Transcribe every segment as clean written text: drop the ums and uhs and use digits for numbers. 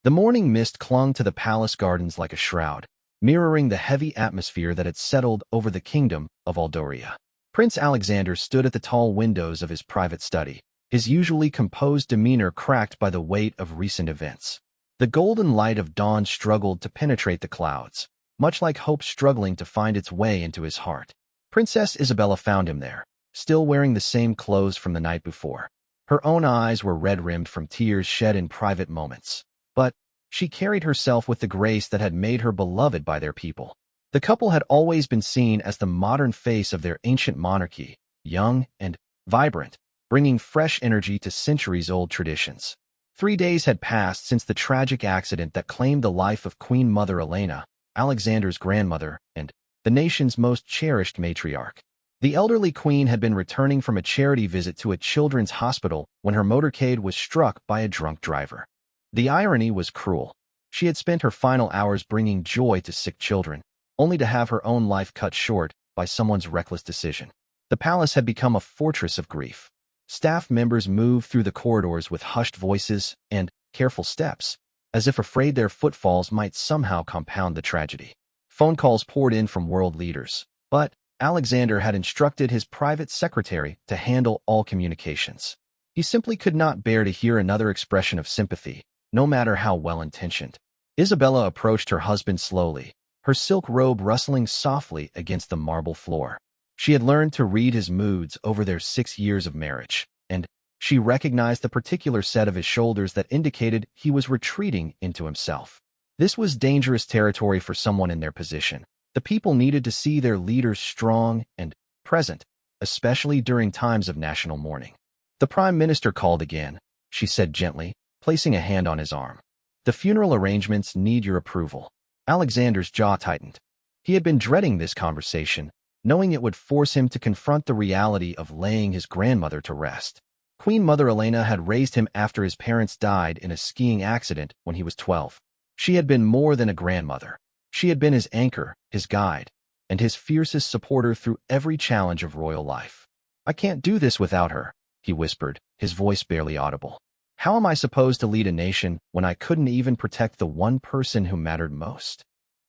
The morning mist clung to the palace gardens like a shroud, mirroring the heavy atmosphere that had settled over the kingdom of Aldoria. Prince Alexander stood at the tall windows of his private study, his usually composed demeanor cracked by the weight of recent events. The golden light of dawn struggled to penetrate the clouds, much like hope struggling to find its way into his heart. Princess Isabella found him there, still wearing the same clothes from the night before. Her own eyes were red-rimmed from tears shed in private moments, but she carried herself with the grace that had made her beloved by their people. The couple had always been seen as the modern face of their ancient monarchy, young and vibrant, bringing fresh energy to centuries-old traditions. 3 days had passed since the tragic accident that claimed the life of Queen Mother Elena, Alexander's grandmother, and the nation's most cherished matriarch. The elderly queen had been returning from a charity visit to a children's hospital when her motorcade was struck by a drunk driver. The irony was cruel. She had spent her final hours bringing joy to sick children, only to have her own life cut short by someone's reckless decision. The palace had become a fortress of grief. Staff members moved through the corridors with hushed voices and careful steps, as if afraid their footfalls might somehow compound the tragedy. Phone calls poured in from world leaders, but Alexander had instructed his private secretary to handle all communications. He simply could not bear to hear another expression of sympathy, no matter how well-intentioned. Isabella approached her husband slowly, her silk robe rustling softly against the marble floor. She had learned to read his moods over their 6 years of marriage, and she recognized the particular set of his shoulders that indicated he was retreating into himself. This was dangerous territory for someone in their position. The people needed to see their leaders strong and present, especially during times of national mourning. "The Prime Minister called again," she said gently, placing a hand on his arm. "The funeral arrangements need your approval." Alexander's jaw tightened. He had been dreading this conversation, knowing it would force him to confront the reality of laying his grandmother to rest. Queen Mother Elena had raised him after his parents died in a skiing accident when he was 12. She had been more than a grandmother. She had been his anchor, his guide, and his fiercest supporter through every challenge of royal life. "I can't do this without her," he whispered, his voice barely audible. "How am I supposed to lead a nation when I couldn't even protect the one person who mattered most?"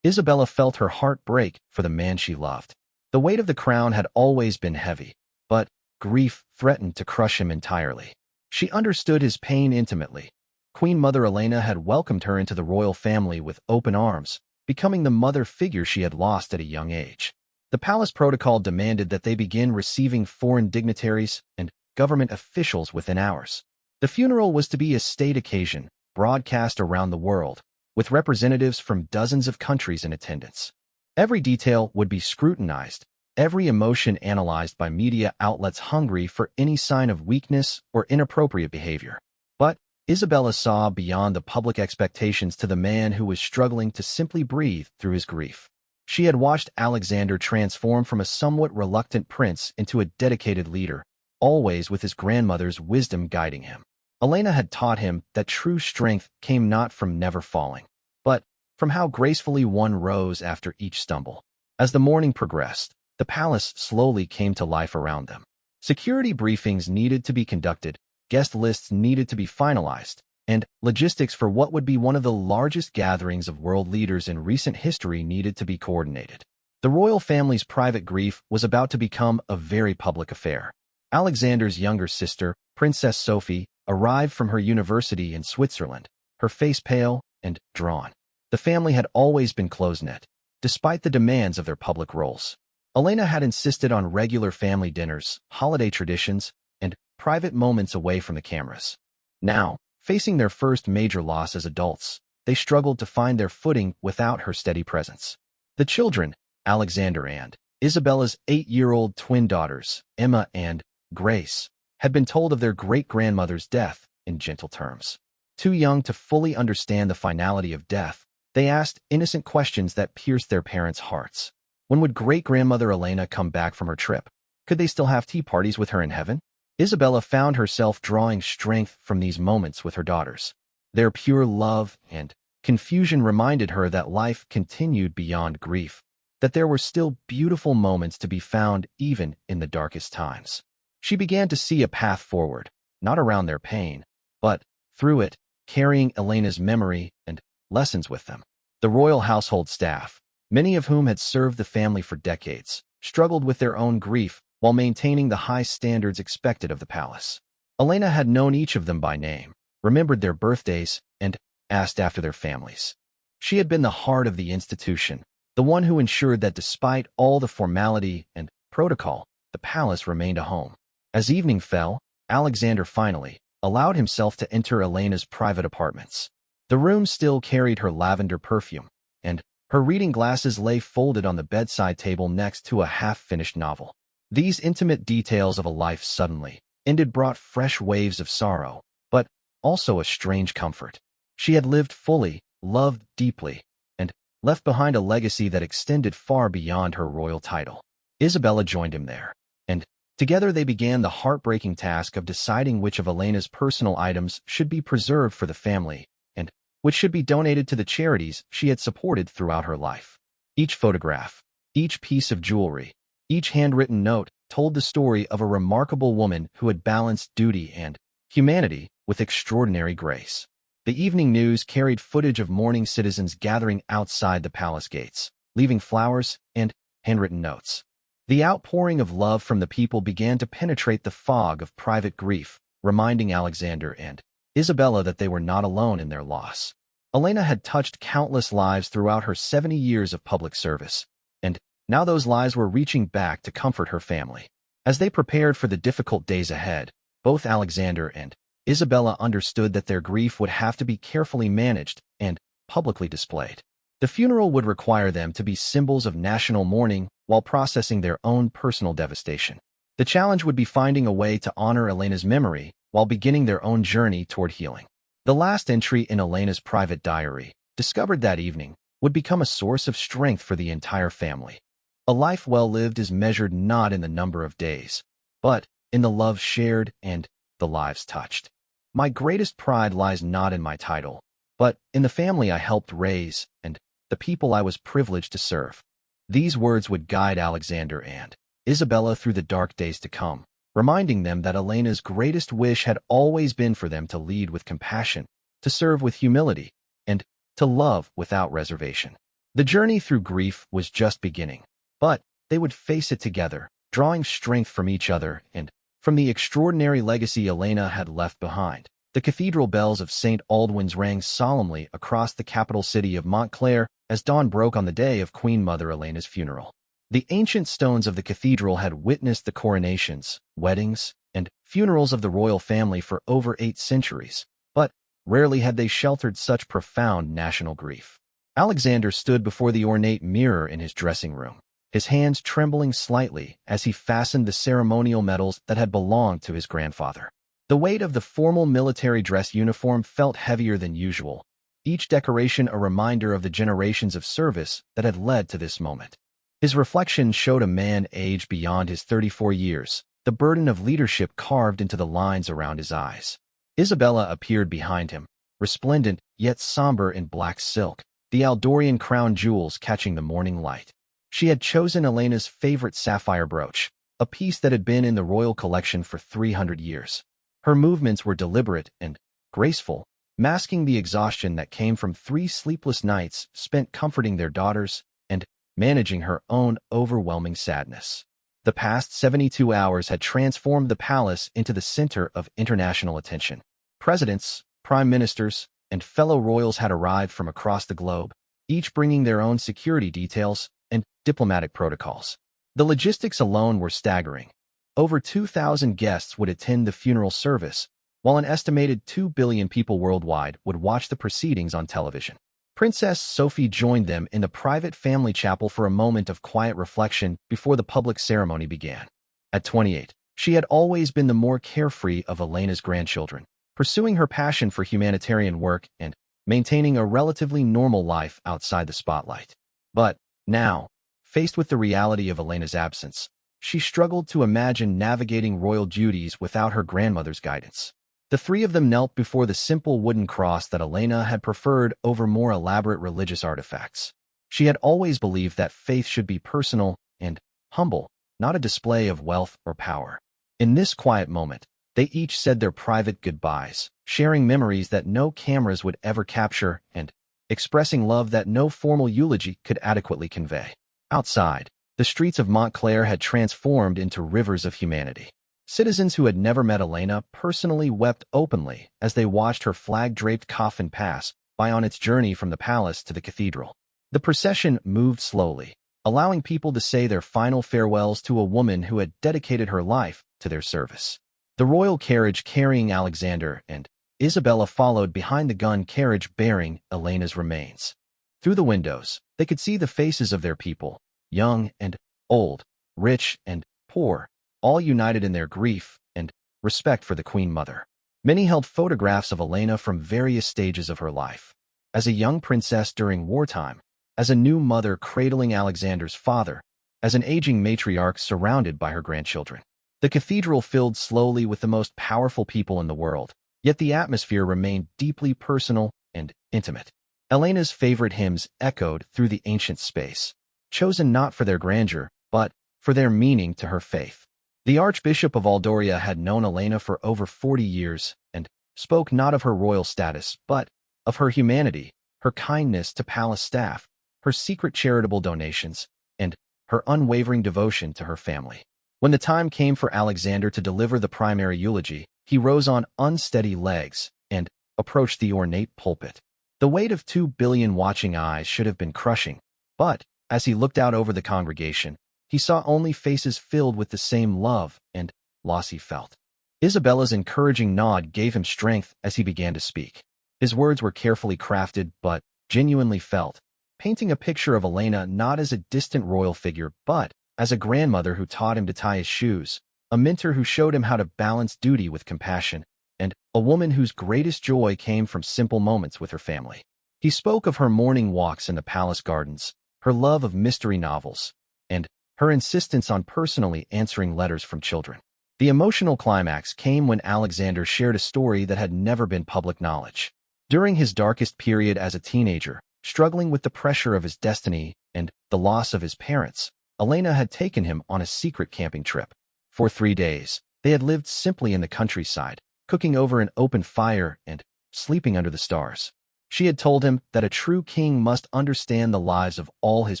Isabella felt her heart break for the man she loved. The weight of the crown had always been heavy, but grief threatened to crush him entirely. She understood his pain intimately. Queen Mother Elena had welcomed her into the royal family with open arms, becoming the mother figure she had lost at a young age. The palace protocol demanded that they begin receiving foreign dignitaries and government officials within hours. The funeral was to be a state occasion, broadcast around the world, with representatives from dozens of countries in attendance. Every detail would be scrutinized, every emotion analyzed by media outlets hungry for any sign of weakness or inappropriate behavior. But Isabella saw beyond the public expectations to the man who was struggling to simply breathe through his grief. She had watched Alexander transform from a somewhat reluctant prince into a dedicated leader, always with his grandmother's wisdom guiding him. Elena had taught him that true strength came not from never falling, but from how gracefully one rose after each stumble. As the morning progressed, the palace slowly came to life around them. Security briefings needed to be conducted, guest lists needed to be finalized, and logistics for what would be one of the largest gatherings of world leaders in recent history needed to be coordinated. The royal family's private grief was about to become a very public affair. Alexander's younger sister, Princess Sophie, arrived from her university in Switzerland, her face pale and drawn. The family had always been close-knit, despite the demands of their public roles. Elena had insisted on regular family dinners, holiday traditions, and private moments away from the cameras. Now, facing their first major loss as adults, they struggled to find their footing without her steady presence. The children, Alexander and Isabella's 8-year-old twin daughters, Emma and Grace, had been told of their great-grandmother's death in gentle terms. Too young to fully understand the finality of death, they asked innocent questions that pierced their parents' hearts. When would great-grandmother Elena come back from her trip? Could they still have tea parties with her in heaven? Isabella found herself drawing strength from these moments with her daughters. Their pure love and confusion reminded her that life continued beyond grief, that there were still beautiful moments to be found even in the darkest times. She began to see a path forward, not around their pain, but through it, carrying Elena's memory and lessons with them. The royal household staff, many of whom had served the family for decades, struggled with their own grief while maintaining the high standards expected of the palace. Elena had known each of them by name, remembered their birthdays, and asked after their families. She had been the heart of the institution, the one who ensured that despite all the formality and protocol, the palace remained a home. As evening fell, Alexander finally allowed himself to enter Elena's private apartments. The room still carried her lavender perfume, and her reading glasses lay folded on the bedside table next to a half-finished novel. These intimate details of a life suddenly ended brought fresh waves of sorrow, but also a strange comfort. She had lived fully, loved deeply, and left behind a legacy that extended far beyond her royal title. Isabella joined him there, and together they began the heartbreaking task of deciding which of Elena's personal items should be preserved for the family and which should be donated to the charities she had supported throughout her life. Each photograph, each piece of jewelry, each handwritten note told the story of a remarkable woman who had balanced duty and humanity with extraordinary grace. The evening news carried footage of mourning citizens gathering outside the palace gates, leaving flowers and handwritten notes. The outpouring of love from the people began to penetrate the fog of private grief, reminding Alexander and Isabella that they were not alone in their loss. Elena had touched countless lives throughout her 70 years of public service, and now those lives were reaching back to comfort her family. As they prepared for the difficult days ahead, both Alexander and Isabella understood that their grief would have to be carefully managed and publicly displayed. The funeral would require them to be symbols of national mourning while processing their own personal devastation. The challenge would be finding a way to honor Elena's memory while beginning their own journey toward healing. The last entry in Elena's private diary, discovered that evening, would become a source of strength for the entire family. A life well lived is measured not in the number of days, but in the love shared and the lives touched. My greatest pride lies not in my title, but in the family I helped raise and the people I was privileged to serve. These words would guide Alexander and Isabella through the dark days to come, reminding them that Elena's greatest wish had always been for them to lead with compassion, to serve with humility, and to love without reservation. The journey through grief was just beginning, but they would face it together, drawing strength from each other and from the extraordinary legacy Elena had left behind. The cathedral bells of St. Aldwyn's rang solemnly across the capital city of Montclair as dawn broke on the day of Queen Mother Elena's funeral. The ancient stones of the cathedral had witnessed the coronations, weddings, and funerals of the royal family for over 8 centuries, but rarely had they sheltered such profound national grief. Alexander stood before the ornate mirror in his dressing room, his hands trembling slightly as he fastened the ceremonial medals that had belonged to his grandfather. The weight of the formal military dress uniform felt heavier than usual, each decoration a reminder of the generations of service that had led to this moment. His reflection showed a man aged beyond his 34 years, the burden of leadership carved into the lines around his eyes. Isabella appeared behind him, resplendent yet somber in black silk, the Aldorian crown jewels catching the morning light. She had chosen Elena's favorite sapphire brooch, a piece that had been in the royal collection for 300 years. Her movements were deliberate and graceful, masking the exhaustion that came from 3 sleepless nights spent comforting their daughters and managing her own overwhelming sadness. The past 72 hours had transformed the palace into the center of international attention. Presidents, prime ministers, and fellow royals had arrived from across the globe, each bringing their own security details and diplomatic protocols. The logistics alone were staggering. Over 2,000 guests would attend the funeral service, while an estimated 2 billion people worldwide would watch the proceedings on television. Princess Sophie joined them in the private family chapel for a moment of quiet reflection before the public ceremony began. At 28, she had always been the more carefree of Elena's grandchildren, pursuing her passion for humanitarian work and maintaining a relatively normal life outside the spotlight. But now, faced with the reality of Elena's absence, she struggled to imagine navigating royal duties without her grandmother's guidance. The 3 of them knelt before the simple wooden cross that Elena had preferred over more elaborate religious artifacts. She had always believed that faith should be personal and humble, not a display of wealth or power. In this quiet moment, they each said their private goodbyes, sharing memories that no cameras would ever capture and expressing love that no formal eulogy could adequately convey. Outside, the streets of Montclair had transformed into rivers of humanity. Citizens who had never met Elena personally wept openly as they watched her flag-draped coffin pass by on its journey from the palace to the cathedral. The procession moved slowly, allowing people to say their final farewells to a woman who had dedicated her life to their service. The royal carriage carrying Alexander and Isabella followed behind the gun carriage bearing Elena's remains. Through the windows, they could see the faces of their people, young and old, rich and poor, all united in their grief and respect for the Queen Mother. Many held photographs of Elena from various stages of her life. As a young princess during wartime, as a new mother cradling Alexander's father, as an aging matriarch surrounded by her grandchildren. The cathedral filled slowly with the most powerful people in the world, yet the atmosphere remained deeply personal and intimate. Elena's favorite hymns echoed through the ancient space, chosen not for their grandeur, but for their meaning to her faith. The Archbishop of Aldoria had known Elena for over 40 years and spoke not of her royal status, but of her humanity, her kindness to palace staff, her secret charitable donations, and her unwavering devotion to her family. When the time came for Alexander to deliver the primary eulogy, he rose on unsteady legs and approached the ornate pulpit. The weight of 2 billion watching eyes should have been crushing, but as he looked out over the congregation, he saw only faces filled with the same love and loss he felt. Isabella's encouraging nod gave him strength as he began to speak. His words were carefully crafted but genuinely felt, painting a picture of Elena not as a distant royal figure but as a grandmother who taught him to tie his shoes, a mentor who showed him how to balance duty with compassion, and a woman whose greatest joy came from simple moments with her family. He spoke of her morning walks in the palace gardens, her love of mystery novels, and her insistence on personally answering letters from children. The emotional climax came when Alexander shared a story that had never been public knowledge. During his darkest period as a teenager, struggling with the pressure of his destiny and the loss of his parents, Elena had taken him on a secret camping trip. For 3 days, they had lived simply in the countryside, cooking over an open fire and sleeping under the stars. She had told him that a true king must understand the lives of all his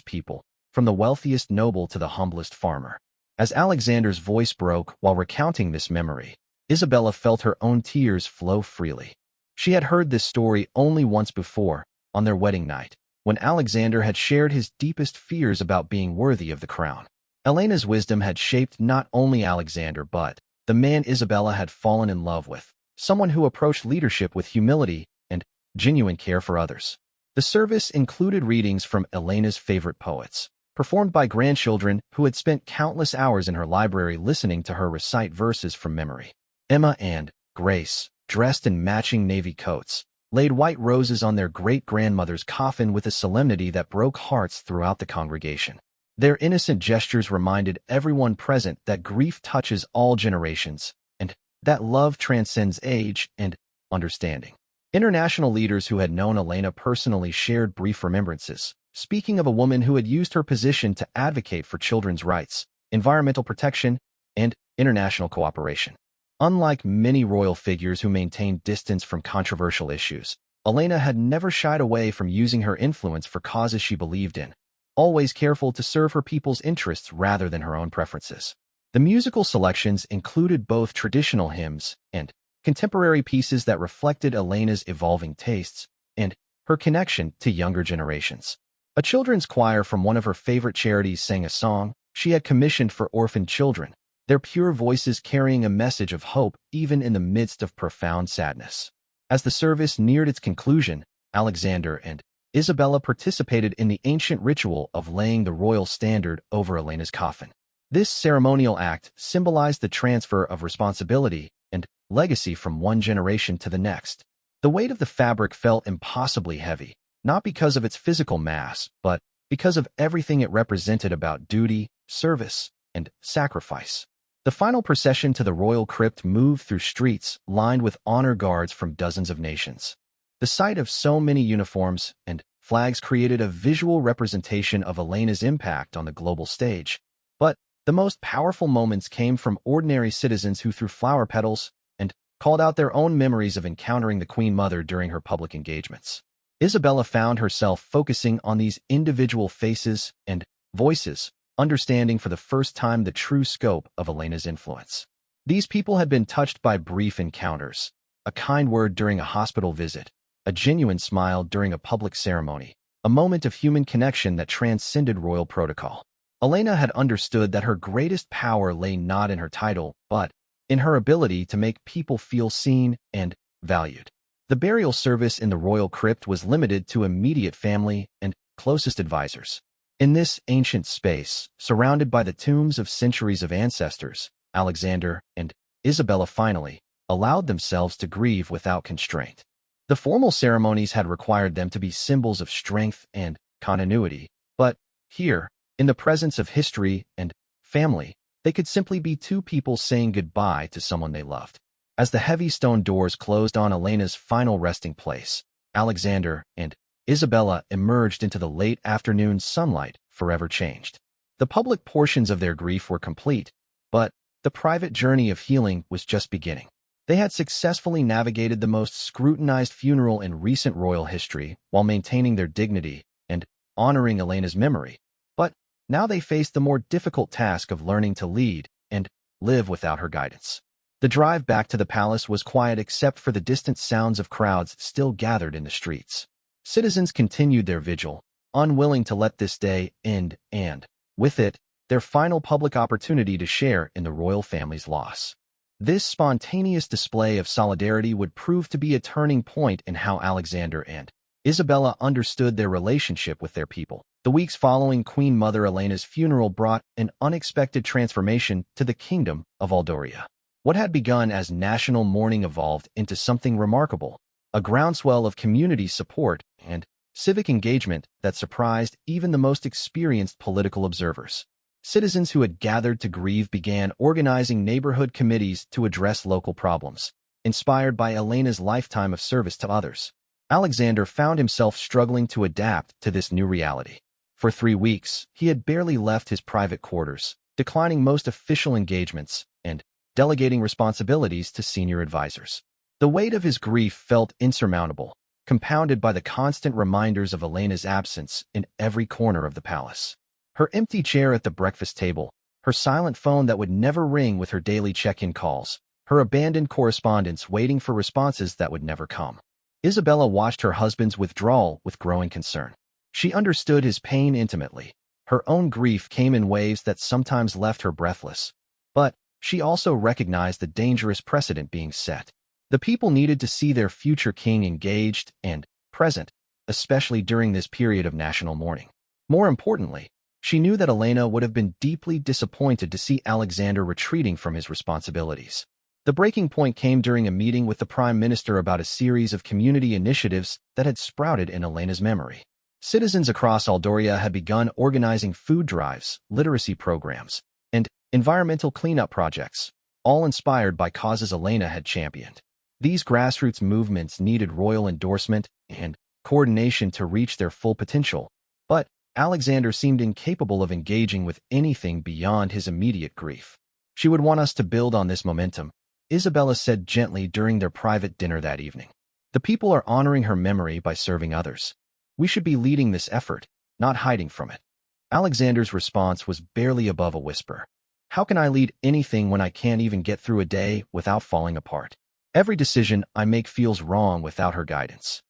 people, from the wealthiest noble to the humblest farmer. As Alexander's voice broke while recounting this memory, Isabella felt her own tears flow freely. She had heard this story only once before, on their wedding night, when Alexander had shared his deepest fears about being worthy of the crown. Elena's wisdom had shaped not only Alexander but the man Isabella had fallen in love with, someone who approached leadership with humility and genuine care for others. The service included readings from Elena's favorite poets, performed by grandchildren who had spent countless hours in her library listening to her recite verses from memory. Emma and Grace, dressed in matching navy coats, laid white roses on their great-grandmother's coffin with a solemnity that broke hearts throughout the congregation. Their innocent gestures reminded everyone present that grief touches all generations, and that love transcends age and understanding. International leaders who had known Elena personally shared brief remembrances, speaking of a woman who had used her position to advocate for children's rights, environmental protection, and international cooperation. Unlike many royal figures who maintained distance from controversial issues, Elena had never shied away from using her influence for causes she believed in, always careful to serve her people's interests rather than her own preferences. The musical selections included both traditional hymns and contemporary pieces that reflected Elena's evolving tastes and her connection to younger generations. A children's choir from one of her favorite charities sang a song she had commissioned for orphaned children, their pure voices carrying a message of hope even in the midst of profound sadness. As the service neared its conclusion, Alexander and Isabella participated in the ancient ritual of laying the royal standard over Elena's coffin. This ceremonial act symbolized the transfer of responsibility and legacy from one generation to the next. The weight of the fabric felt impossibly heavy, not because of its physical mass, but because of everything it represented about duty, service, and sacrifice. The final procession to the royal crypt moved through streets lined with honor guards from dozens of nations. The sight of so many uniforms and flags created a visual representation of Elena's impact on the global stage. But the most powerful moments came from ordinary citizens who threw flower petals and called out their own memories of encountering the Queen Mother during her public engagements. Isabella found herself focusing on these individual faces and voices, understanding for the first time the true scope of Elena's influence. These people had been touched by brief encounters, a kind word during a hospital visit, a genuine smile during a public ceremony, a moment of human connection that transcended royal protocol. Elena had understood that her greatest power lay not in her title, but in her ability to make people feel seen and valued. The burial service in the royal crypt was limited to immediate family and closest advisors. In this ancient space, surrounded by the tombs of centuries of ancestors, Alexander and Isabella finally allowed themselves to grieve without constraint. The formal ceremonies had required them to be symbols of strength and continuity, but here, in the presence of history and family, they could simply be two people saying goodbye to someone they loved. As the heavy stone doors closed on Elena's final resting place, Alexander and Isabella emerged into the late afternoon sunlight, forever changed. The public portions of their grief were complete, but the private journey of healing was just beginning. They had successfully navigated the most scrutinized funeral in recent royal history while maintaining their dignity and honoring Elena's memory, but now they faced the more difficult task of learning to lead and live without her guidance. The drive back to the palace was quiet except for the distant sounds of crowds still gathered in the streets. Citizens continued their vigil, unwilling to let this day end and, with it, their final public opportunity to share in the royal family's loss. This spontaneous display of solidarity would prove to be a turning point in how Alexander and Isabella understood their relationship with their people. The weeks following Queen Mother Elena's funeral brought an unexpected transformation to the kingdom of Aldoria. What had begun as national mourning evolved into something remarkable, a groundswell of community support and civic engagement that surprised even the most experienced political observers. Citizens who had gathered to grieve began organizing neighborhood committees to address local problems, inspired by Elena's lifetime of service to others. Alexander found himself struggling to adapt to this new reality. For 3 weeks, he had barely left his private quarters, declining most official engagements and delegating responsibilities to senior advisors. The weight of his grief felt insurmountable, compounded by the constant reminders of Elena's absence in every corner of the palace. Her empty chair at the breakfast table, her silent phone that would never ring with her daily check-in calls, her abandoned correspondence waiting for responses that would never come. Isabella watched her husband's withdrawal with growing concern. She understood his pain intimately. Her own grief came in waves that sometimes left her breathless, but she also recognized the dangerous precedent being set. The people needed to see their future king engaged and present, especially during this period of national mourning. More importantly, she knew that Elena would have been deeply disappointed to see Alexander retreating from his responsibilities. The breaking point came during a meeting with the Prime Minister about a series of community initiatives that had sprouted in Elena's memory. Citizens across Aldoria had begun organizing food drives, literacy programs, and environmental cleanup projects, all inspired by causes Elena had championed. These grassroots movements needed royal endorsement and coordination to reach their full potential, but Alexander seemed incapable of engaging with anything beyond his immediate grief. She would want us to build on this momentum, Isabella said gently during their private dinner that evening. The people are honoring her memory by serving others. We should be leading this effort, not hiding from it. Alexander's response was barely above a whisper. How can I lead anything when I can't even get through a day without falling apart? Every decision I make feels wrong without her guidance.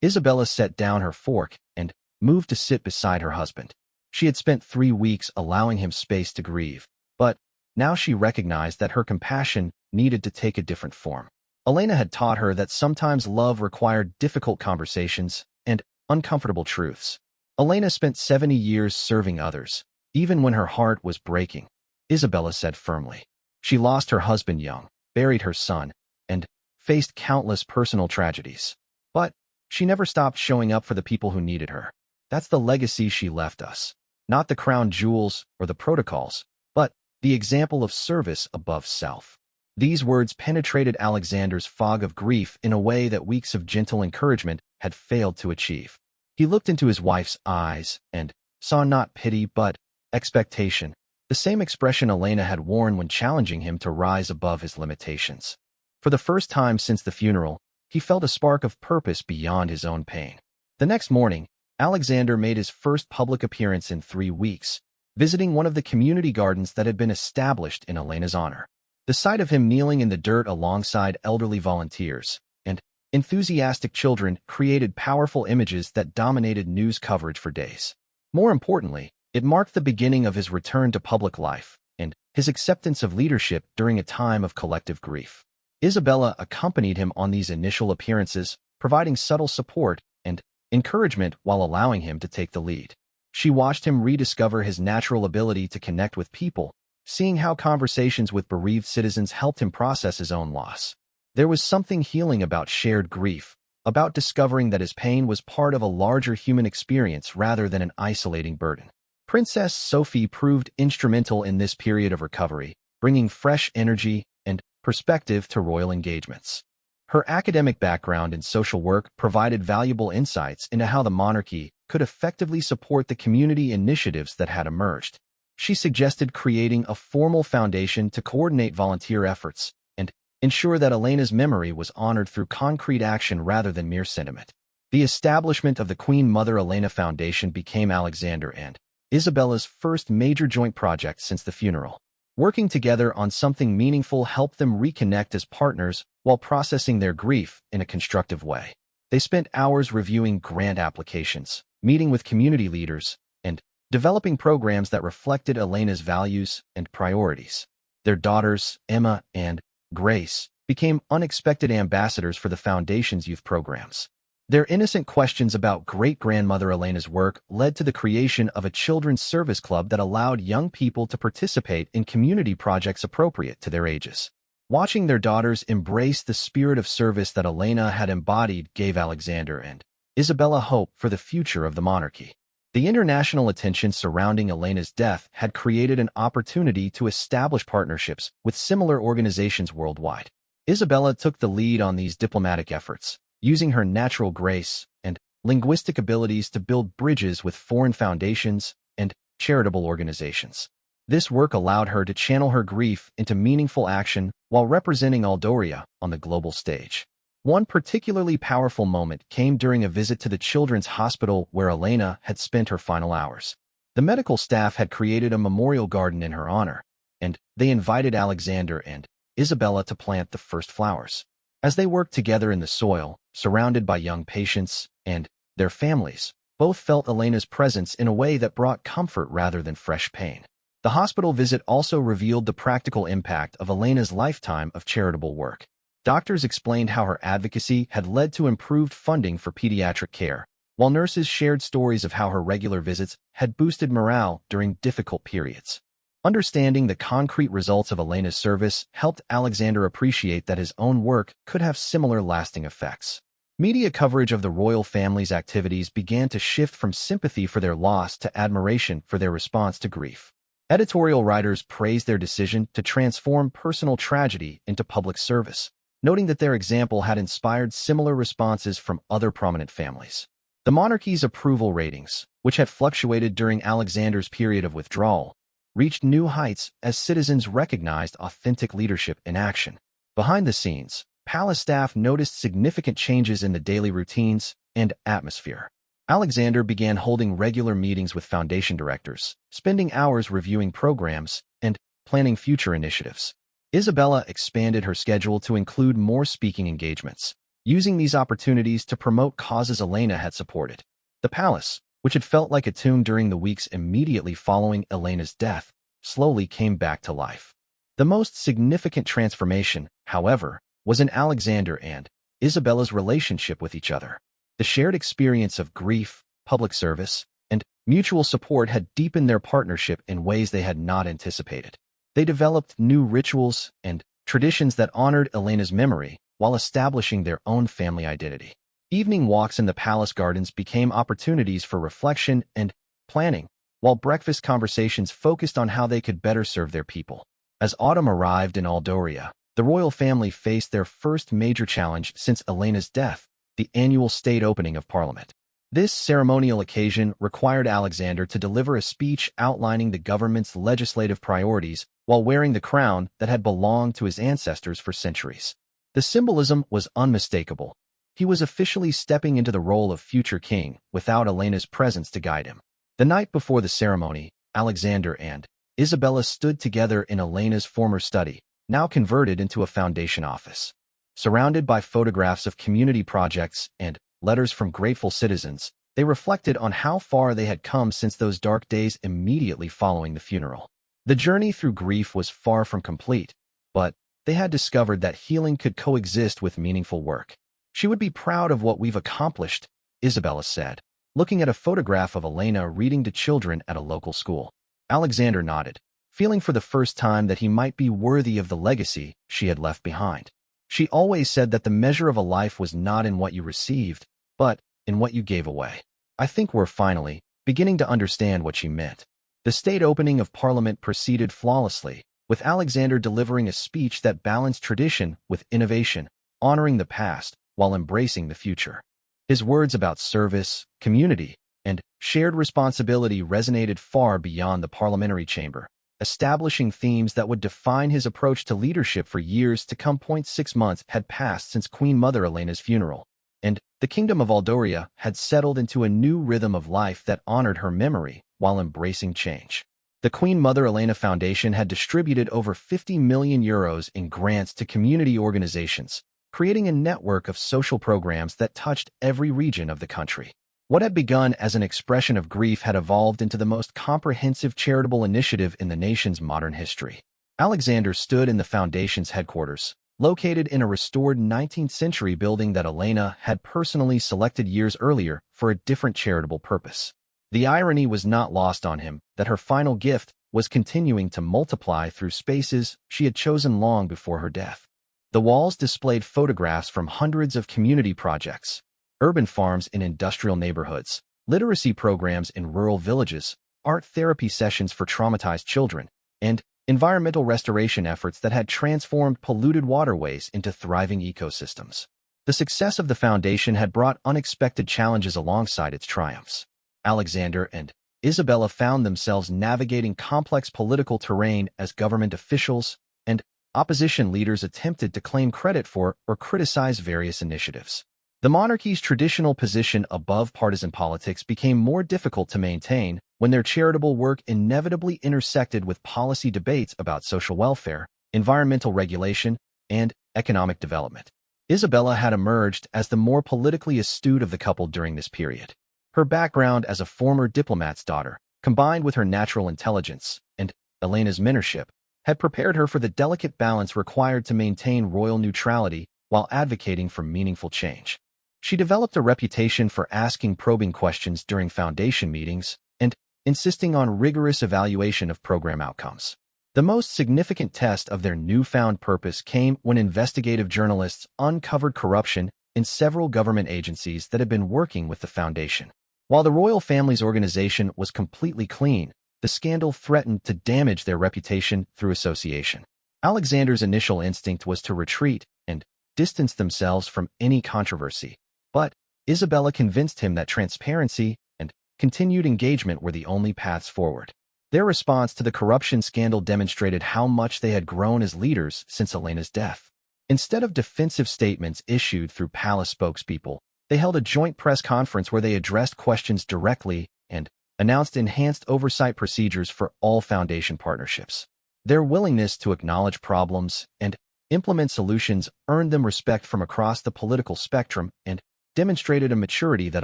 Isabella set down her fork and moved to sit beside her husband. She had spent 3 weeks allowing him space to grieve, but now she recognized that her compassion needed to take a different form. Elena had taught her that sometimes love required difficult conversations and uncomfortable truths. Elena spent 70 years serving others, even when her heart was breaking, Isabella said firmly. She lost her husband young, buried her son, and faced countless personal tragedies. But she never stopped showing up for the people who needed her. That's the legacy she left us. Not the crown jewels or the protocols, but the example of service above self. These words penetrated Alexander's fog of grief in a way that weeks of gentle encouragement had failed to achieve. He looked into his wife's eyes and saw not pity but expectation, the same expression Elena had worn when challenging him to rise above his limitations. For the first time since the funeral, he felt a spark of purpose beyond his own pain. The next morning, Alexander made his first public appearance in 3 weeks, visiting one of the community gardens that had been established in Elena's honor. The sight of him kneeling in the dirt alongside elderly volunteers and enthusiastic children created powerful images that dominated news coverage for days. More importantly, it marked the beginning of his return to public life and his acceptance of leadership during a time of collective grief. Isabella accompanied him on these initial appearances, providing subtle support and encouragement while allowing him to take the lead. She watched him rediscover his natural ability to connect with people, seeing how conversations with bereaved citizens helped him process his own loss. There was something healing about shared grief, about discovering that his pain was part of a larger human experience rather than an isolating burden. Princess Sophie proved instrumental in this period of recovery, bringing fresh energy and perspective to royal engagements. Her academic background in social work provided valuable insights into how the monarchy could effectively support the community initiatives that had emerged. She suggested creating a formal foundation to coordinate volunteer efforts and ensure that Elena's memory was honored through concrete action rather than mere sentiment. The establishment of the Queen Mother Elena Foundation became Alexander and Isabella's first major joint project since the funeral. Working together on something meaningful helped them reconnect as partners while processing their grief in a constructive way. They spent hours reviewing grant applications, meeting with community leaders, and developing programs that reflected Elena's values and priorities. Their daughters, Emma and Grace, became unexpected ambassadors for the Foundation's youth programs. Their innocent questions about great-grandmother Elena's work led to the creation of a children's service club that allowed young people to participate in community projects appropriate to their ages. Watching their daughters embrace the spirit of service that Elena had embodied gave Alexander and Isabella hope for the future of the monarchy. The international attention surrounding Elena's death had created an opportunity to establish partnerships with similar organizations worldwide. Isabella took the lead on these diplomatic efforts, using her natural grace and linguistic abilities to build bridges with foreign foundations and charitable organizations. This work allowed her to channel her grief into meaningful action while representing Aldoria on the global stage. One particularly powerful moment came during a visit to the children's hospital where Elena had spent her final hours. The medical staff had created a memorial garden in her honor, and they invited Alexander and Isabella to plant the first flowers. As they worked together in the soil, surrounded by young patients and their families, both felt Elena's presence in a way that brought comfort rather than fresh pain. The hospital visit also revealed the practical impact of Elena's lifetime of charitable work. Doctors explained how her advocacy had led to improved funding for pediatric care, while nurses shared stories of how her regular visits had boosted morale during difficult periods. Understanding the concrete results of Elena's service helped Alexander appreciate that his own work could have similar lasting effects. Media coverage of the royal family's activities began to shift from sympathy for their loss to admiration for their response to grief. Editorial writers praised their decision to transform personal tragedy into public service, noting that their example had inspired similar responses from other prominent families. The monarchy's approval ratings, which had fluctuated during Alexander's period of withdrawal, reached new heights as citizens recognized authentic leadership in action. Behind the scenes, palace staff noticed significant changes in the daily routines and atmosphere. Alexander began holding regular meetings with foundation directors, spending hours reviewing programs and planning future initiatives. Isabella expanded her schedule to include more speaking engagements, using these opportunities to promote causes Elena had supported. The palace, which had felt like a tomb during the weeks immediately following Elena's death, slowly came back to life. The most significant transformation, however, was in Alexander and Isabella's relationship with each other. The shared experience of grief, public service, and mutual support had deepened their partnership in ways they had not anticipated. They developed new rituals and traditions that honored Elena's memory while establishing their own family identity. Evening walks in the palace gardens became opportunities for reflection and planning, while breakfast conversations focused on how they could better serve their people. As autumn arrived in Aldoria, the royal family faced their first major challenge since Elena's death, the annual state opening of Parliament. This ceremonial occasion required Alexander to deliver a speech outlining the government's legislative priorities while wearing the crown that had belonged to his ancestors for centuries. The symbolism was unmistakable. He was officially stepping into the role of future king without Elena's presence to guide him. The night before the ceremony, Alexander and Isabella stood together in Elena's former study, now converted into a foundation office. Surrounded by photographs of community projects and letters from grateful citizens, they reflected on how far they had come since those dark days immediately following the funeral. The journey through grief was far from complete, but they had discovered that healing could coexist with meaningful work. "She would be proud of what we've accomplished," Isabella said, looking at a photograph of Elena reading to children at a local school. Alexander nodded, feeling for the first time that he might be worthy of the legacy she had left behind. "She always said that the measure of a life was not in what you received, but in what you gave away." I think we're finally beginning to understand what she meant. The state opening of Parliament proceeded flawlessly, with Alexander delivering a speech that balanced tradition with innovation, honoring the past while embracing the future. His words about service, community, and shared responsibility resonated far beyond the parliamentary chamber, establishing themes that would define his approach to leadership for years to come. 6 months had passed since Queen Mother Elena's funeral, and the Kingdom of Aldoria had settled into a new rhythm of life that honored her memory while embracing change. The Queen Mother Elena Foundation had distributed over 50 million euros in grants to community organizations, creating a network of social programs that touched every region of the country. What had begun as an expression of grief had evolved into the most comprehensive charitable initiative in the nation's modern history. Alexander stood in the foundation's headquarters, located in a restored 19th-century building that Elena had personally selected years earlier for a different charitable purpose. The irony was not lost on him that her final gift was continuing to multiply through spaces she had chosen long before her death. The walls displayed photographs from hundreds of community projects, urban farms in industrial neighborhoods, literacy programs in rural villages, art therapy sessions for traumatized children, and environmental restoration efforts that had transformed polluted waterways into thriving ecosystems. The success of the foundation had brought unexpected challenges alongside its triumphs. Alexander and Isabella found themselves navigating complex political terrain as government officials and opposition leaders attempted to claim credit for or criticize various initiatives. The monarchy's traditional position above partisan politics became more difficult to maintain when their charitable work inevitably intersected with policy debates about social welfare, environmental regulation, and economic development. Isabella had emerged as the more politically astute of the couple during this period. Her background as a former diplomat's daughter, combined with her natural intelligence and Elena's mentorship, had prepared her for the delicate balance required to maintain royal neutrality while advocating for meaningful change. She developed a reputation for asking probing questions during foundation meetings and insisting on rigorous evaluation of program outcomes. The most significant test of their newfound purpose came when investigative journalists uncovered corruption in several government agencies that had been working with the foundation. While the royal family's organization was completely clean, the scandal threatened to damage their reputation through association. Alexander's initial instinct was to retreat and distance themselves from any controversy, but Isabella convinced him that transparency and continued engagement were the only paths forward. Their response to the corruption scandal demonstrated how much they had grown as leaders since Elena's death. Instead of defensive statements issued through palace spokespeople, they held a joint press conference where they addressed questions directly and announced enhanced oversight procedures for all foundation partnerships. Their willingness to acknowledge problems and implement solutions earned them respect from across the political spectrum and demonstrated a maturity that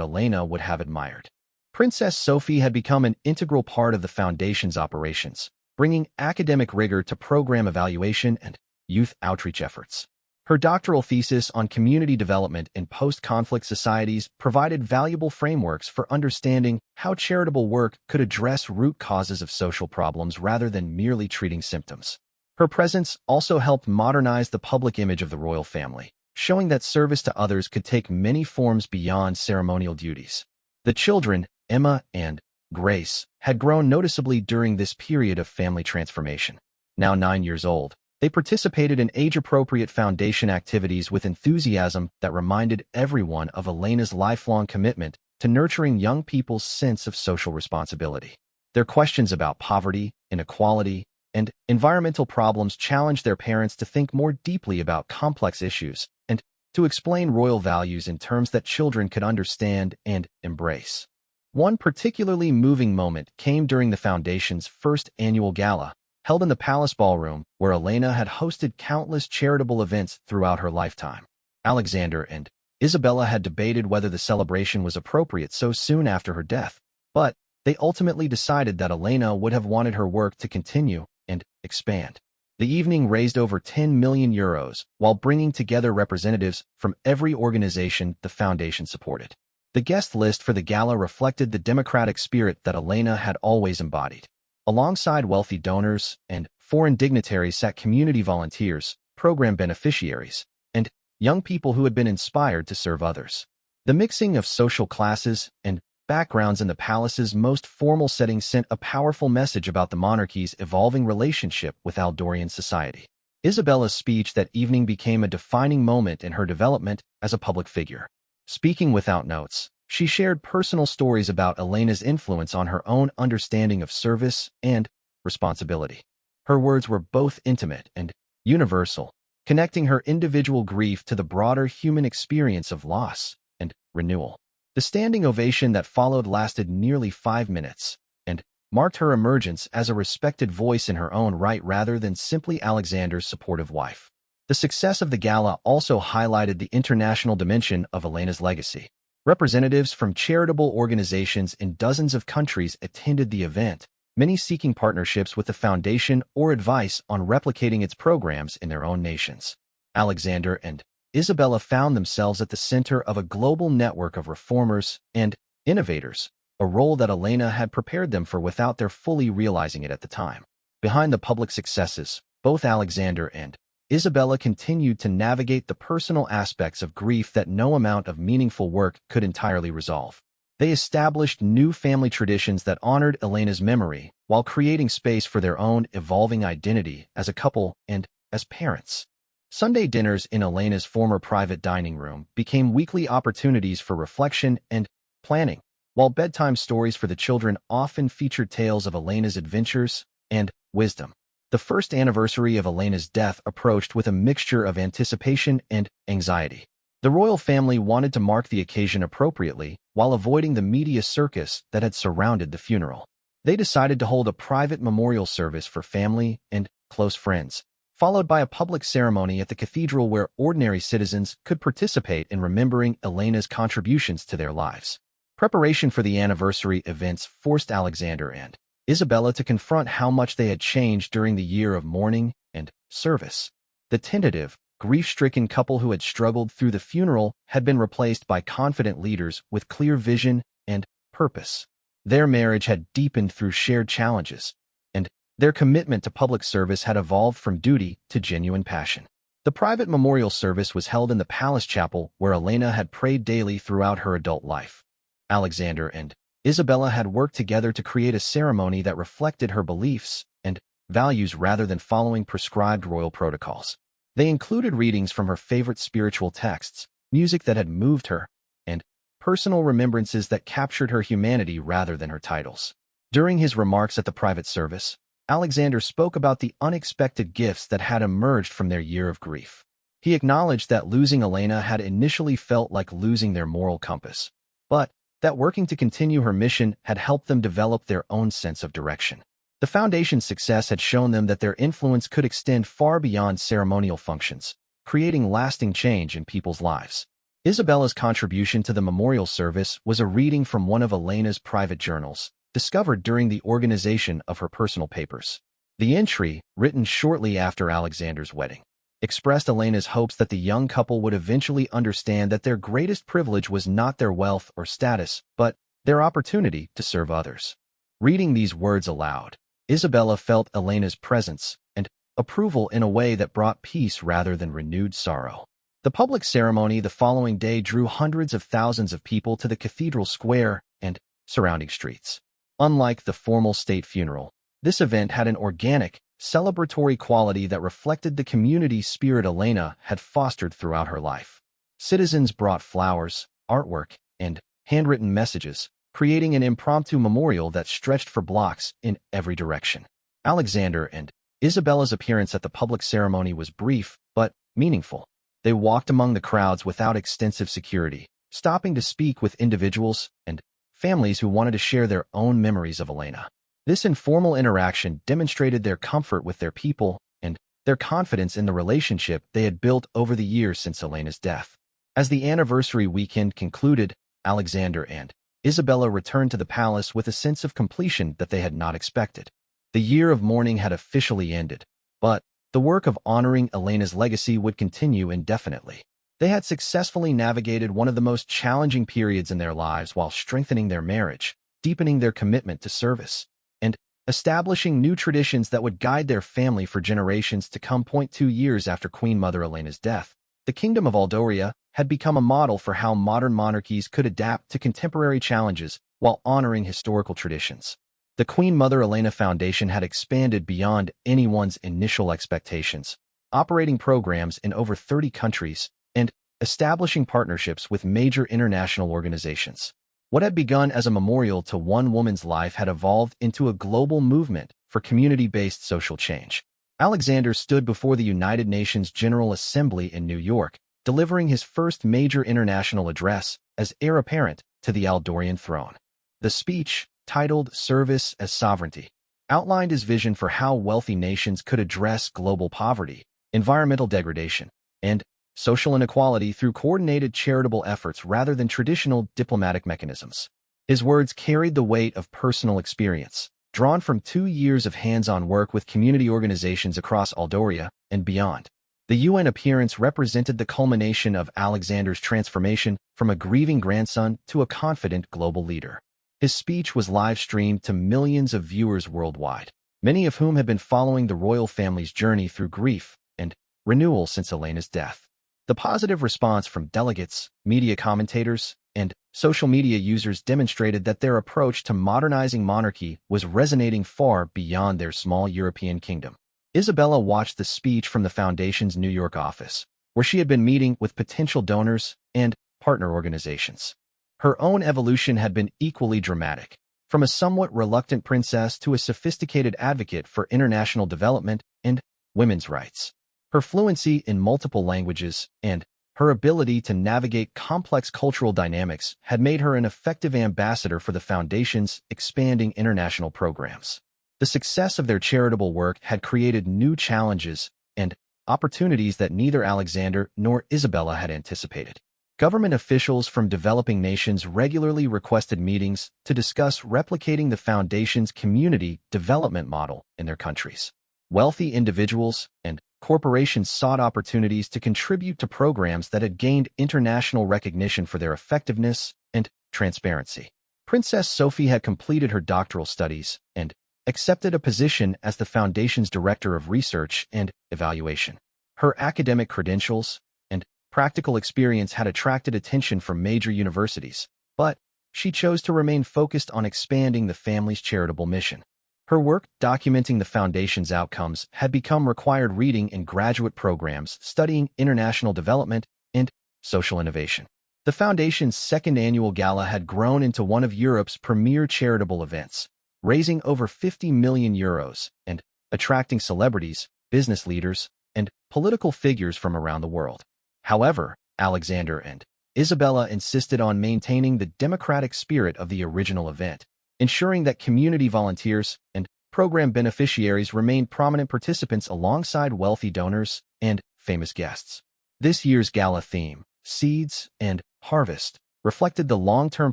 Elena would have admired. Princess Sophie had become an integral part of the foundation's operations, bringing academic rigor to program evaluation and youth outreach efforts. Her doctoral thesis on community development in post-conflict societies provided valuable frameworks for understanding how charitable work could address root causes of social problems rather than merely treating symptoms. Her presence also helped modernize the public image of the royal family, showing that service to others could take many forms beyond ceremonial duties. The children, Emma and Grace, had grown noticeably during this period of family transformation. Now 9 years old, they participated in age-appropriate foundation activities with enthusiasm that reminded everyone of Elena's lifelong commitment to nurturing young people's sense of social responsibility. Their questions about poverty, inequality, and environmental problems challenged their parents to think more deeply about complex issues and to explain royal values in terms that children could understand and embrace. One particularly moving moment came during the Foundation's first annual gala, held in the Palace Ballroom, where Elena had hosted countless charitable events throughout her lifetime. Alexander and Isabella had debated whether the celebration was appropriate so soon after her death, but they ultimately decided that Elena would have wanted her work to continue and expand. The evening raised over 10 million euros while bringing together representatives from every organization the Foundation supported. The guest list for the gala reflected the democratic spirit that Elena had always embodied. Alongside wealthy donors and foreign dignitaries sat community volunteers, program beneficiaries, and young people who had been inspired to serve others. The mixing of social classes and backgrounds in the palace's most formal setting sent a powerful message about the monarchy's evolving relationship with Aldorian society. Isabella's speech that evening became a defining moment in her development as a public figure. Speaking without notes, she shared personal stories about Elena's influence on her own understanding of service and responsibility. Her words were both intimate and universal, connecting her individual grief to the broader human experience of loss and renewal. The standing ovation that followed lasted nearly 5 minutes and marked her emergence as a respected voice in her own right rather than simply Alexander's supportive wife. The success of the gala also highlighted the international dimension of Elena's legacy. Representatives from charitable organizations in dozens of countries attended the event, many seeking partnerships with the Foundation or advice on replicating its programs in their own nations. Alexander and Isabella found themselves at the center of a global network of reformers and innovators, a role that Elena had prepared them for without their fully realizing it at the time. Behind the public successes, both Alexander and Isabella continued to navigate the personal aspects of grief that no amount of meaningful work could entirely resolve. They established new family traditions that honored Elena's memory while creating space for their own evolving identity as a couple and as parents. Sunday dinners in Elena's former private dining room became weekly opportunities for reflection and planning, while bedtime stories for the children often featured tales of Elena's adventures and wisdom. The first anniversary of Elena's death approached with a mixture of anticipation and anxiety. The royal family wanted to mark the occasion appropriately while avoiding the media circus that had surrounded the funeral. They decided to hold a private memorial service for family and close friends, followed by a public ceremony at the cathedral where ordinary citizens could participate in remembering Elena's contributions to their lives. Preparation for the anniversary events forced Alexander and Isabella to confront how much they had changed during the year of mourning and service. The tentative, grief-stricken couple who had struggled through the funeral had been replaced by confident leaders with clear vision and purpose. Their marriage had deepened through shared challenges, and their commitment to public service had evolved from duty to genuine passion. The private memorial service was held in the palace chapel where Elena had prayed daily throughout her adult life. Alexander and Isabella had worked together to create a ceremony that reflected her beliefs and values rather than following prescribed royal protocols. They included readings from her favorite spiritual texts, music that had moved her, and personal remembrances that captured her humanity rather than her titles. During his remarks at the private service, Alexander spoke about the unexpected gifts that had emerged from their year of grief. He acknowledged that losing Elena had initially felt like losing their moral compass, but that working to continue her mission had helped them develop their own sense of direction. The Foundation's success had shown them that their influence could extend far beyond ceremonial functions, creating lasting change in people's lives. Isabella's contribution to the memorial service was a reading from one of Elena's private journals, discovered during the organization of her personal papers. The entry, written shortly after Alexander's wedding, expressed Elena's hopes that the young couple would eventually understand that their greatest privilege was not their wealth or status, but their opportunity to serve others. Reading these words aloud, Isabella felt Elena's presence and approval in a way that brought peace rather than renewed sorrow. The public ceremony the following day drew hundreds of thousands of people to the cathedral square and surrounding streets. Unlike the formal state funeral, this event had an organic, celebratory quality that reflected the community spirit Elena had fostered throughout her life. Citizens brought flowers, artwork, and handwritten messages, creating an impromptu memorial that stretched for blocks in every direction. Alexander and Isabella's appearance at the public ceremony was brief, but meaningful. They walked among the crowds without extensive security, stopping to speak with individuals and families who wanted to share their own memories of Elena. This informal interaction demonstrated their comfort with their people and their confidence in the relationship they had built over the years since Elena's death. As the anniversary weekend concluded, Alexander and Isabella returned to the palace with a sense of completion that they had not expected. The year of mourning had officially ended, but the work of honoring Elena's legacy would continue indefinitely. They had successfully navigated one of the most challenging periods in their lives while strengthening their marriage, deepening their commitment to service, and establishing new traditions that would guide their family for generations to come. 2 years after Queen Mother Elena's death, the Kingdom of Aldoria had become a model for how modern monarchies could adapt to contemporary challenges while honoring historical traditions. The Queen Mother Elena Foundation had expanded beyond anyone's initial expectations, operating programs in over 30 countries and establishing partnerships with major international organizations. What had begun as a memorial to one woman's life had evolved into a global movement for community-based social change. Alexander stood before the United Nations General Assembly in New York, delivering his first major international address as heir apparent to the Aldorian throne. The speech, titled Service as Sovereignty, outlined his vision for how wealthy nations could address global poverty, environmental degradation, and social inequality through coordinated charitable efforts rather than traditional diplomatic mechanisms. His words carried the weight of personal experience, drawn from 2 years of hands-on work with community organizations across Aldoria and beyond. The UN appearance represented the culmination of Alexander's transformation from a grieving grandson to a confident global leader. His speech was live-streamed to millions of viewers worldwide, many of whom had been following the royal family's journey through grief and renewal since Elena's death. The positive response from delegates, media commentators, and social media users demonstrated that their approach to modernizing monarchy was resonating far beyond their small European kingdom. Isabella watched the speech from the Foundation's New York office, where she had been meeting with potential donors and partner organizations. Her own evolution had been equally dramatic, from a somewhat reluctant princess to a sophisticated advocate for international development and women's rights. Her fluency in multiple languages and her ability to navigate complex cultural dynamics had made her an effective ambassador for the Foundation's expanding international programs. The success of their charitable work had created new challenges and opportunities that neither Alexander nor Isabella had anticipated. Government officials from developing nations regularly requested meetings to discuss replicating the Foundation's community development model in their countries. Wealthy individuals and corporations sought opportunities to contribute to programs that had gained international recognition for their effectiveness and transparency. Princess Sophie had completed her doctoral studies and accepted a position as the Foundation's Director of Research and Evaluation. Her academic credentials and practical experience had attracted attention from major universities, but she chose to remain focused on expanding the family's charitable mission. Her work documenting the Foundation's outcomes had become required reading in graduate programs studying international development and social innovation. The Foundation's second annual gala had grown into one of Europe's premier charitable events, raising over 50 million euros and attracting celebrities, business leaders, and political figures from around the world. However, Alexander and Isabella insisted on maintaining the democratic spirit of the original event, ensuring that community volunteers and program beneficiaries remained prominent participants alongside wealthy donors and famous guests. This year's gala theme, Seeds and Harvest, reflected the long-term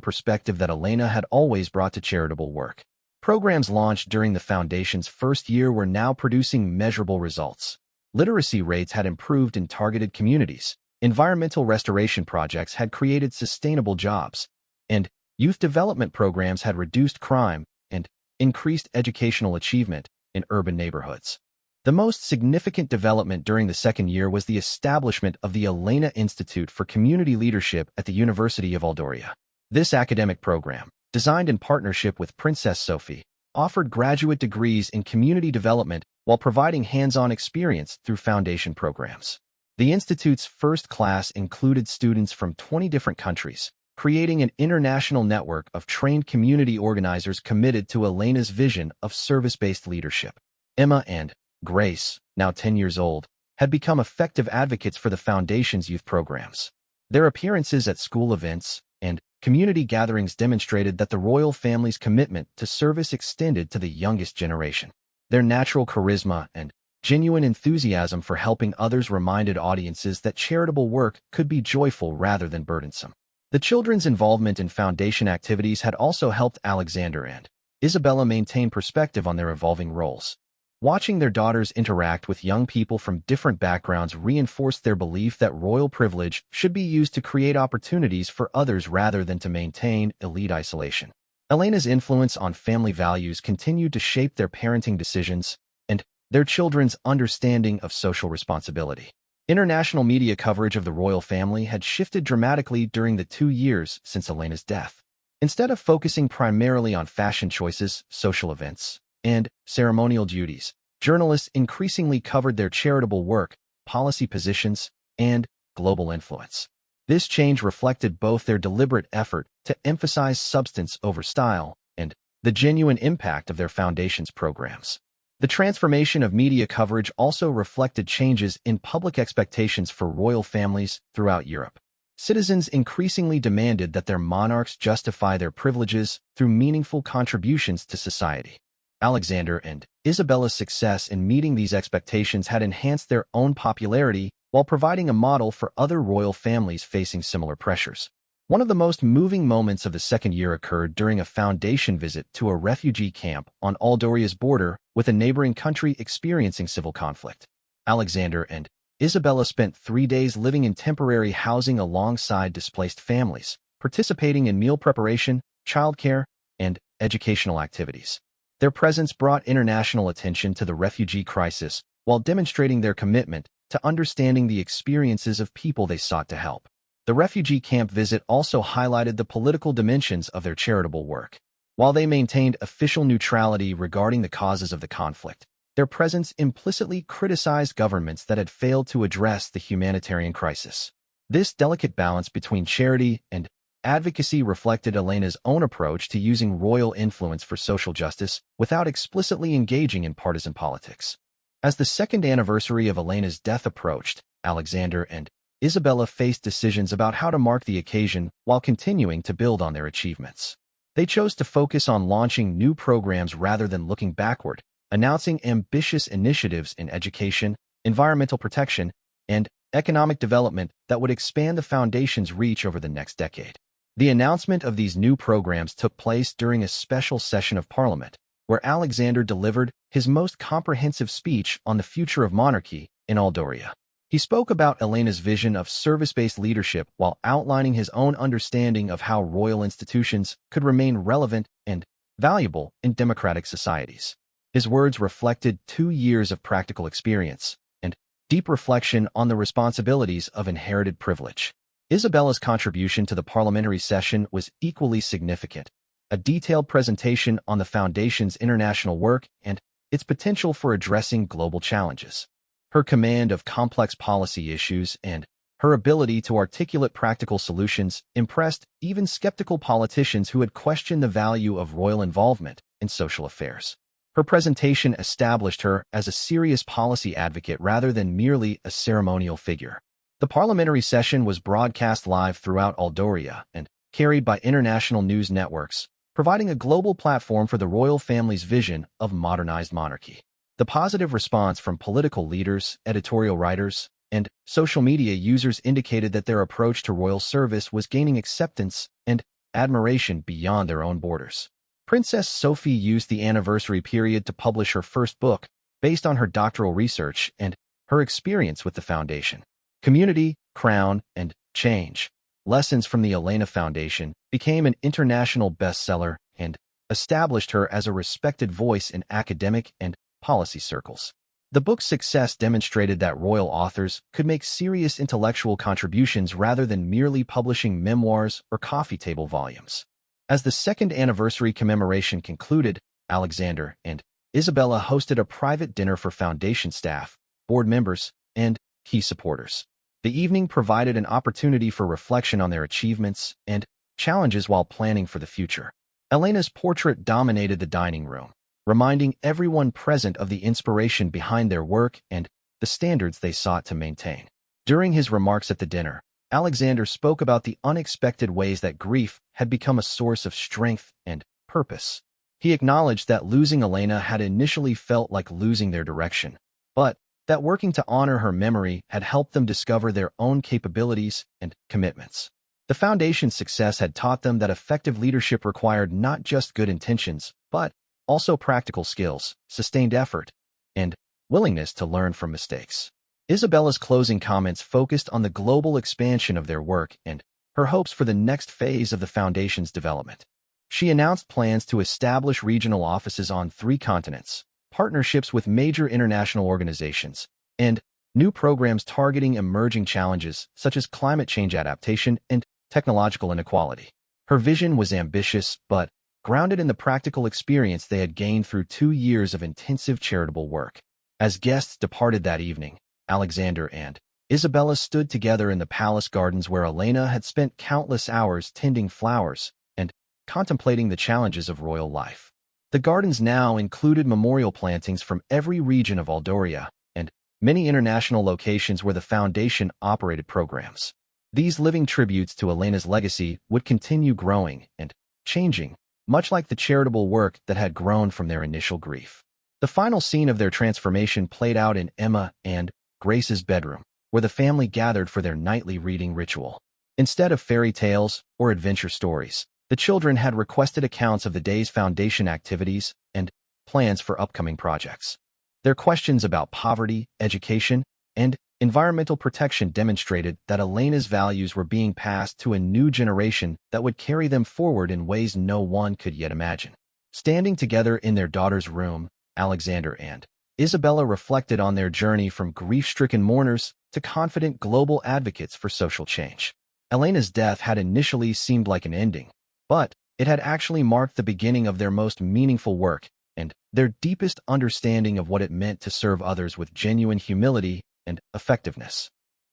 perspective that Elena had always brought to charitable work. Programs launched during the Foundation's first year were now producing measurable results. Literacy rates had improved in targeted communities, environmental restoration projects had created sustainable jobs, and youth development programs had reduced crime and increased educational achievement in urban neighborhoods. The most significant development during the second year was the establishment of the Elena Institute for Community Leadership at the University of Aldoria. This academic program, designed in partnership with Princess Sophie, offered graduate degrees in community development while providing hands-on experience through Foundation programs. The Institute's first class included students from 20 different countries, creating an international network of trained community organizers committed to Elena's vision of service-based leadership. Emma and Grace, now 10 years old, had become effective advocates for the Foundation's youth programs. Their appearances at school events and community gatherings demonstrated that the royal family's commitment to service extended to the youngest generation. Their natural charisma and genuine enthusiasm for helping others reminded audiences that charitable work could be joyful rather than burdensome. The children's involvement in Foundation activities had also helped Alexander and Isabella maintain perspective on their evolving roles. Watching their daughters interact with young people from different backgrounds reinforced their belief that royal privilege should be used to create opportunities for others rather than to maintain elite isolation. Elena's influence on family values continued to shape their parenting decisions and their children's understanding of social responsibility. International media coverage of the royal family had shifted dramatically during the 2 years since Elena's death. Instead of focusing primarily on fashion choices, social events, and ceremonial duties, journalists increasingly covered their charitable work, policy positions, and global influence. This change reflected both their deliberate effort to emphasize substance over style and the genuine impact of their Foundation's programs. The transformation of media coverage also reflected changes in public expectations for royal families throughout Europe. Citizens increasingly demanded that their monarchs justify their privileges through meaningful contributions to society. Alexander and Isabella's success in meeting these expectations had enhanced their own popularity while providing a model for other royal families facing similar pressures. One of the most moving moments of the second year occurred during a Foundation visit to a refugee camp on Aldoria's border with a neighboring country experiencing civil conflict. Alexander and Isabella spent 3 days living in temporary housing alongside displaced families, participating in meal preparation, childcare, and educational activities. Their presence brought international attention to the refugee crisis while demonstrating their commitment to understanding the experiences of people they sought to help. The refugee camp visit also highlighted the political dimensions of their charitable work. While they maintained official neutrality regarding the causes of the conflict, their presence implicitly criticized governments that had failed to address the humanitarian crisis. This delicate balance between charity and advocacy reflected Elena's own approach to using royal influence for social justice without explicitly engaging in partisan politics. As the second anniversary of Elena's death approached, Alexander and Isabella faced decisions about how to mark the occasion while continuing to build on their achievements. They chose to focus on launching new programs rather than looking backward, announcing ambitious initiatives in education, environmental protection, and economic development that would expand the Foundation's reach over the next decade. The announcement of these new programs took place during a special session of Parliament, where Alexander delivered his most comprehensive speech on the future of monarchy in Aldoria. He spoke about Elena's vision of service-based leadership while outlining his own understanding of how royal institutions could remain relevant and valuable in democratic societies. His words reflected 2 years of practical experience and deep reflection on the responsibilities of inherited privilege. Isabella's contribution to the parliamentary session was equally significant, a detailed presentation on the Foundation's international work and its potential for addressing global challenges. Her command of complex policy issues and her ability to articulate practical solutions impressed even skeptical politicians who had questioned the value of royal involvement in social affairs. Her presentation established her as a serious policy advocate rather than merely a ceremonial figure. The parliamentary session was broadcast live throughout Aldoria and carried by international news networks, providing a global platform for the royal family's vision of modernized monarchy. The positive response from political leaders, editorial writers, and social media users indicated that their approach to royal service was gaining acceptance and admiration beyond their own borders. Princess Sophie used the anniversary period to publish her first book, based on her doctoral research and her experience with the Foundation. Community, Crown, and Change: Lessons from the Elena Foundation became an international bestseller and established her as a respected voice in academic and policy circles. The book's success demonstrated that royal authors could make serious intellectual contributions rather than merely publishing memoirs or coffee table volumes. As the second anniversary commemoration concluded, Alexander and Isabella hosted a private dinner for Foundation staff, board members, and key supporters. The evening provided an opportunity for reflection on their achievements and challenges while planning for the future. Elena's portrait dominated the dining room, reminding everyone present of the inspiration behind their work and the standards they sought to maintain. During his remarks at the dinner, Alexander spoke about the unexpected ways that grief had become a source of strength and purpose. He acknowledged that losing Elena had initially felt like losing their direction, but that working to honor her memory had helped them discover their own capabilities and commitments. The Foundation's success had taught them that effective leadership required not just good intentions, but also practical skills, sustained effort, and willingness to learn from mistakes. Isabella's closing comments focused on the global expansion of their work and her hopes for the next phase of the Foundation's development. She announced plans to establish regional offices on 3 continents, partnerships with major international organizations, and new programs targeting emerging challenges such as climate change adaptation and technological inequality. Her vision was ambitious, but grounded in the practical experience they had gained through 2 years of intensive charitable work. As guests departed that evening, Alexander and Isabella stood together in the palace gardens where Elena had spent countless hours tending flowers and contemplating the challenges of royal life. The gardens now included memorial plantings from every region of Aldoria and many international locations where the Foundation operated programs. These living tributes to Elena's legacy would continue growing and changing, much like the charitable work that had grown from their initial grief. The final scene of their transformation played out in Emma and Grace's bedroom, where the family gathered for their nightly reading ritual. Instead of fairy tales or adventure stories, the children had requested accounts of the day's Foundation activities and plans for upcoming projects. Their questions about poverty, education, and environmental protection demonstrated that Elena's values were being passed to a new generation that would carry them forward in ways no one could yet imagine. Standing together in their daughter's room, Alexander and Isabella reflected on their journey from grief-stricken mourners to confident global advocates for social change. Elena's death had initially seemed like an ending, but it had actually marked the beginning of their most meaningful work and their deepest understanding of what it meant to serve others with genuine humility and effectiveness.